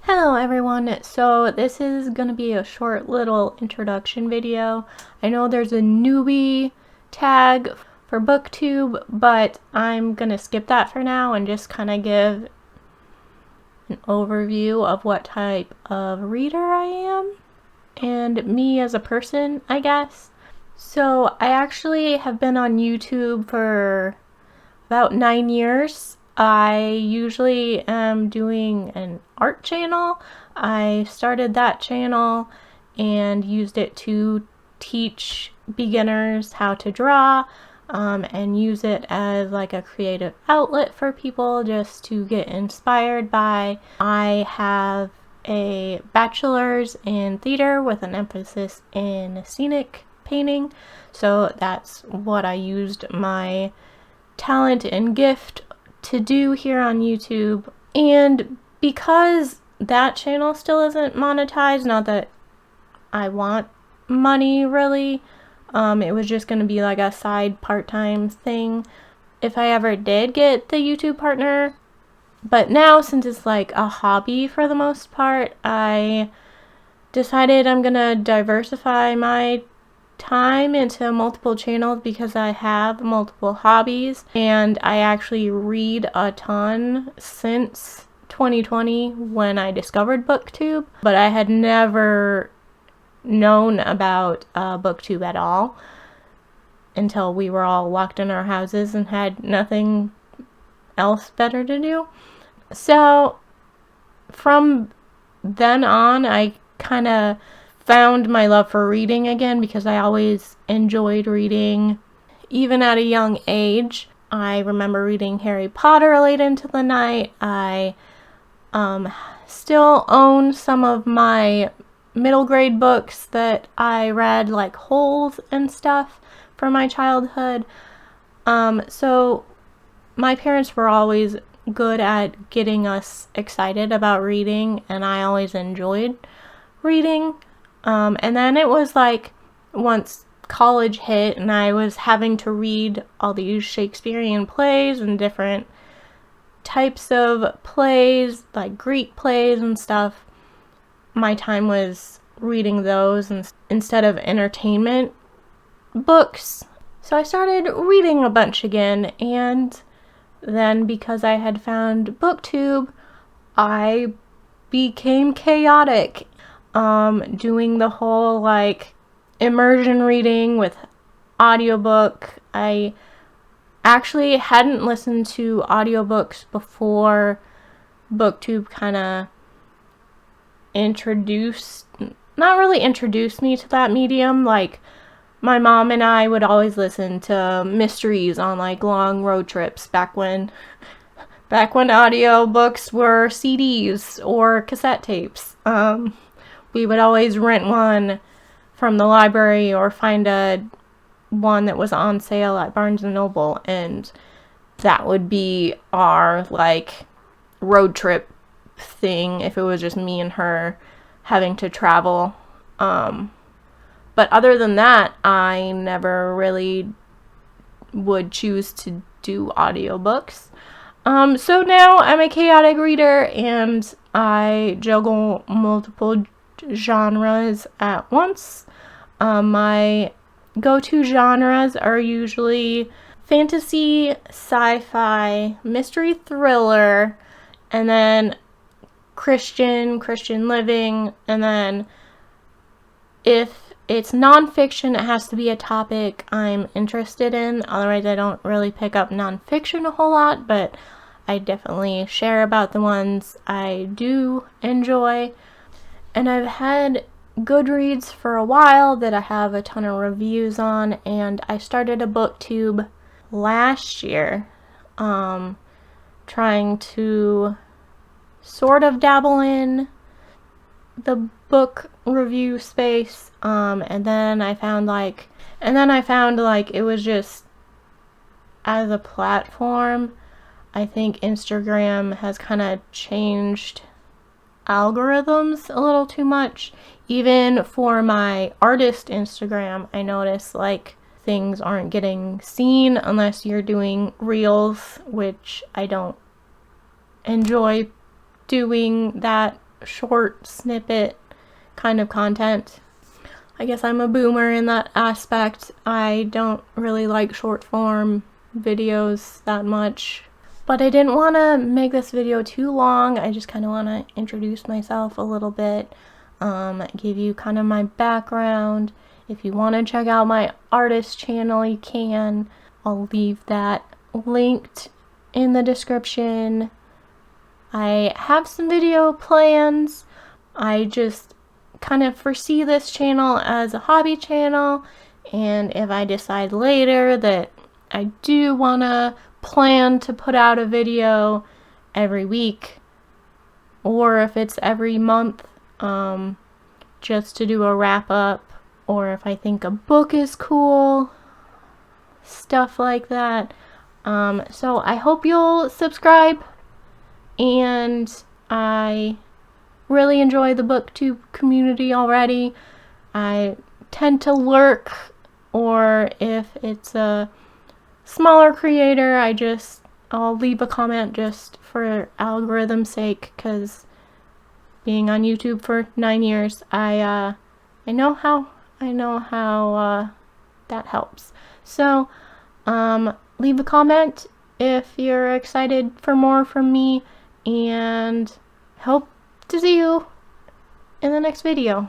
Hello everyone, so this is going to be a short little introduction video. I know there's a newbie tag for Booktube, but I'm going to skip that for now and just kind of give an overview of what type of reader I am and me as a person, I guess. So I actually have been on YouTube for about 9 years. I usually am doing an art channel. I started that channel and used it to teach beginners how to draw and use it as like a creative outlet for people just to get inspired by. I have a bachelor's in theater with an emphasis in scenic painting, so that's what I used my talent and gift to do here on YouTube. And because that channel still isn't monetized, not that I want money really, it was just going to be like a side part-time thing if I ever did get the YouTube partner. But now, since it's like a hobby for the most part, I decided I'm gonna diversify my time into multiple channels because I have multiple hobbies, and I actually read a ton since 2020 when I discovered Booktube, but I had never known about Booktube at all until we were all locked in our houses and had nothing else better to do. So from then on, I kind of found my love for reading again because I always enjoyed reading, even at a young age. I remember reading Harry Potter late into the night. I still own some of my middle grade books that I read, like Holes and stuff, from my childhood. So my parents were always good at getting us excited about reading, and I always enjoyed reading. And then it was like once college hit and I was having to read all these Shakespearean plays and different types of plays, like Greek plays and stuff, my time was reading those instead of entertainment books. So I started reading a bunch again, and then because I had found Booktube, I became chaotic. Doing the whole like immersion reading with audiobook. I actually hadn't listened to audiobooks before Booktube kind of not really introduced me to that medium. Like my mom and I would always listen to mysteries on like long road trips back when audiobooks were CDs or cassette tapes. We would always rent one from the library or find one that was on sale at Barnes & Noble, and that would be our like road trip thing if it was just me and her having to travel. But other than that, I never really would choose to do audiobooks. So now I'm a chaotic reader and I juggle multiple genres at once. My go-to genres are usually fantasy, sci-fi, mystery thriller, and then Christian living, and then if it's nonfiction, it has to be a topic I'm interested in. Otherwise, I don't really pick up nonfiction a whole lot, but I definitely share about the ones I do enjoy. And I've had Goodreads for a while that I have a ton of reviews on, and I started a Booktube last year, trying to sort of dabble in the book review space, and then I found like it was just, as a platform, I think Instagram has kind of changed algorithms a little too much. Even for my artist Instagram, I notice like things aren't getting seen unless you're doing reels, which I don't enjoy doing that short snippet kind of content. I guess I'm a boomer in that aspect. I don't really like short form videos that much. But I didn't want to make this video too long. I just kind of want to introduce myself a little bit, give you kind of my background. If you want to check out my artist channel, you can. I'll leave that linked in the description. I have some video plans. I just kind of foresee this channel as a hobby channel, and if I decide later that I do want to plan to put out a video every week, or if it's every month, just to do a wrap up, or if I think a book is cool, stuff like that. So I hope you'll subscribe, and I really enjoy the Booktube community already. I tend to lurk, or if it's a smaller creator, I'll leave a comment just for algorithm's sake, because being on YouTube for 9 years, I know how that helps. So leave a comment if you're excited for more from me, and hope to see you in the next video.